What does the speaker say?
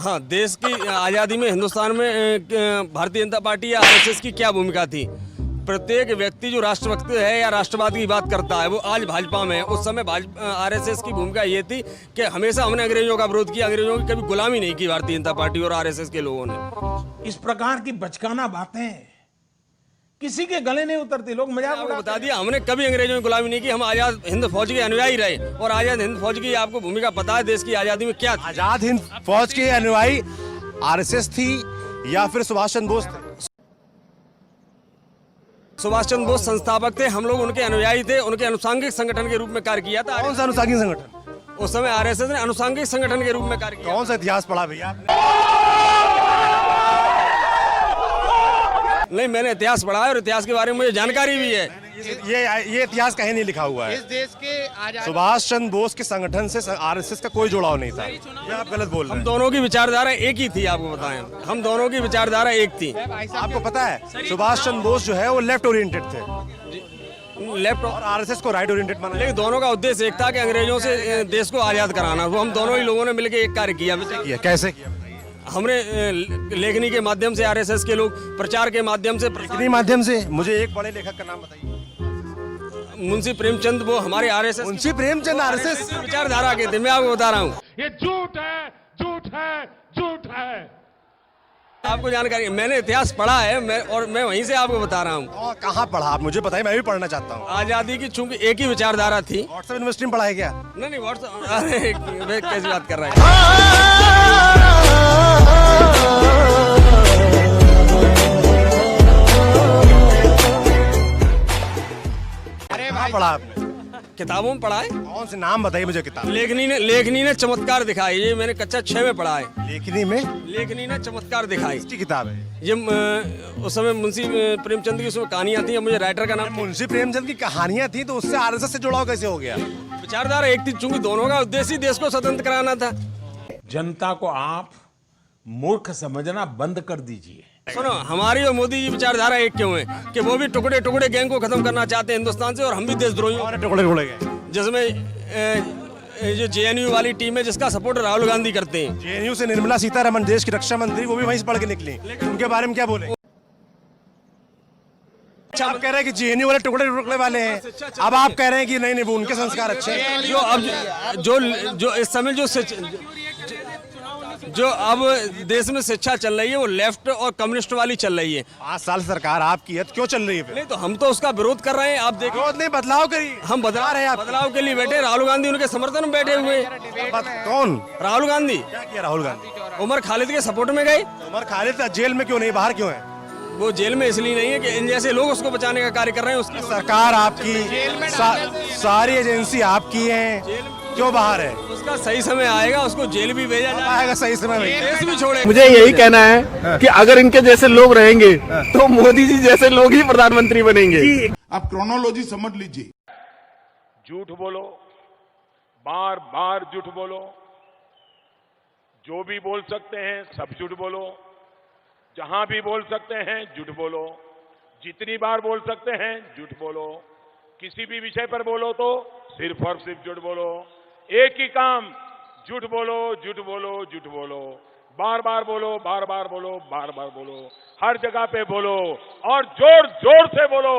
हाँ, देश की आज़ादी में हिंदुस्तान में भारतीय जनता पार्टी या आरएसएस की क्या भूमिका थी। प्रत्येक व्यक्ति जो राष्ट्रभक्त है या राष्ट्रवाद की बात करता है वो आज भाजपा में है। उस समय आरएसएस की भूमिका ये थी कि हमेशा हमने अंग्रेजों का विरोध किया, अंग्रेजों की कभी गुलामी नहीं की भारतीय जनता पार्टी और आरएसएस के लोगों ने। इस प्रकार की बचकाना बातें किसी के गले नहीं उतरती, लोग मजाक आपको बता दिया, हमने कभी अंग्रेजों की गुलामी नहीं की। हम आजाद हिंद फौज के अनुयायी रहे और आजाद हिंद फौज की आपको भूमिका पता है देश की आजादी में क्या थी। आजाद हिंद फौज के अनुयायी आरएसएस थी या फिर सुभाष चंद्र बोस थे? सुभाष चंद्र बोस संस्थापक थे, हम लोग उनके अनुयायी थे, उनके अनुसांगिक संगठन के रूप में कार्य किया था। कौन सा अनुसांगिक संगठन? उस समय आरएसएस ने अनुसांगिक संगठन के रूप में कार्य किया। कौन सा इतिहास पढ़ा भैया आपने? नहीं, मैंने इतिहास पढ़ा है और इतिहास के बारे में मुझे जानकारी भी है। ये इतिहास कहीं नहीं लिखा हुआ है। इस देश के सुभाष चंद्र बोस के संगठन से आरएसएस का कोई जुड़ाव नहीं था। ये आप गलत बोल रहे हम हैं। दोनों की विचारधारा एक ही थी, आपको बताएं, हम दोनों की विचारधारा एक थी। आपको पता है सुभाष चंद्र बोस जो है वो लेफ्ट ओरिएंटेड थे लेफ्ट और आरएसएस को राइट ओरिएंटेड माना। लेकिन दोनों का उद्देश्य एक था कि अंग्रेजों से देश को आजाद कराना। वो हम दोनों ही लोगों ने मिलकर एक कार्य किया। कैसे किया? हमने लेखनी के माध्यम से आरएसएस के लोग, प्रचार के माध्यम से, कितने माध्यम से? मुझे एक बड़े लेखक का नाम बताइए। मुंशी प्रेमचंद, वो हमारे आरएसएस, मुंशी प्रेमचंद आरएसएस विचारधारा के थे। मैं आपको बता रहा हूँ, ये झूठ है, झूठ है, झूठ है। आपको जानकारी, मैंने इतिहास पढ़ा है और मैं वहीं से आपको बता रहा हूँ। और कहाँ पढ़ा आप? मुझे बताइए, मैं भी पढ़ना चाहता हूँ। आजादी की चूंकि एक ही विचारधारा थी। व्हाट्सएप यूनिवर्सिटी में पढ़ा है क्या? नहीं, व्हाट्सएप, अरे कैसी बात कर रहे हैं। कहाँ पढ़ा आपने? किताबों में पढ़ा है। कौन से नाम बताइए मुझे किताब। लेखनी ने चमत्कार दिखाई, ये मैंने कक्षा 6 में पढ़ा है। लेखनी ने चमत्कार दिखाई, किसकी किताब है? ये उस समय मुंशी प्रेमचंद की उसमें कहानियां थी। मुझे राइटर का नाम, मुंशी प्रेमचंद की कहानियां थी, तो उससे आरएसएस से जुड़ाव कैसे हो गया? विचारधारा एक थी, चूंकि दोनों का उद्देश्य ही देश को स्वतंत्र कराना था। जनता को आप मूर्ख समझना बंद कर दीजिए। सुनो, हमारी और मोदी जी विचारधारा एक क्यों है कि वो भी टुकड़े टुकड़े गैंग को खत्म करना चाहते हैं हिंदुस्तान से, और हम भी देशद्रोही। टुकड़े टुकड़े गए, जिसमें जो जेएनयू वाली टीम है जिसका सपोर्ट राहुल गांधी करते हैं। जेएनयू से निर्मला सीतारमण देश की रक्षा मंत्री, वो भी वहीं से पढ़ के निकली। उनके बारे में क्या बोले? आप कह रहे हैं कि जेएनयू वाले टुकड़े टुकड़े वाले हैं, अब आप कह रहे हैं कि नहीं नहीं वो उनके संस्कार अच्छे हैं। जो इस समय जो अब देश में शिक्षा चल रही है वो लेफ्ट और कम्युनिस्ट वाली चल रही है। 5 साल सरकार आपकी है, तो क्यों चल रही है? नहीं तो हम तो उसका विरोध कर रहे हैं। आप देखिए, विरोध नहीं, बदलाव करिए। हम बदलाव के लिए बैठे। राहुल गांधी उनके समर्थन में बैठे हुए। कौन? राहुल गांधी। क्या किया राहुल गांधी? उमर खालिद के सपोर्ट में गए। उमर खालिद जेल में क्यों नहीं, बाहर क्यों है? वो जेल में इसलिए नहीं है कि इन जैसे लोग उसको बचाने का कार्य कर रहे हैं। उसकी सरकार आपकी, सारी एजेंसी आपकी है, क्यों बाहर है? उसका सही समय आएगा, उसको जेल भी भेजा जाएगा, सही समय में देश भी छोड़ेगा। मुझे यही कहना है कि अगर इनके जैसे लोग रहेंगे तो मोदी जी जैसे लोग ही प्रधानमंत्री बनेंगे। आप क्रोनोलॉजी समझ लीजिए। झूठ बोलो, बार बार झूठ बोलो, जो भी बोल सकते हैं सब झूठ बोलो, जहां भी बोल सकते हैं झूठ बोलो, जितनी बार बोल सकते हैं झूठ बोलो, किसी भी विषय पर बोलो तो सिर्फ और सिर्फ झूठ बोलो। एक ही काम, झूठ बोलो, झूठ बोलो, झूठ बोलो, बार बार बोलो, बार बार बोलो, बार बार बोलो, हर जगह पे बोलो और जोर जोर से बोलो।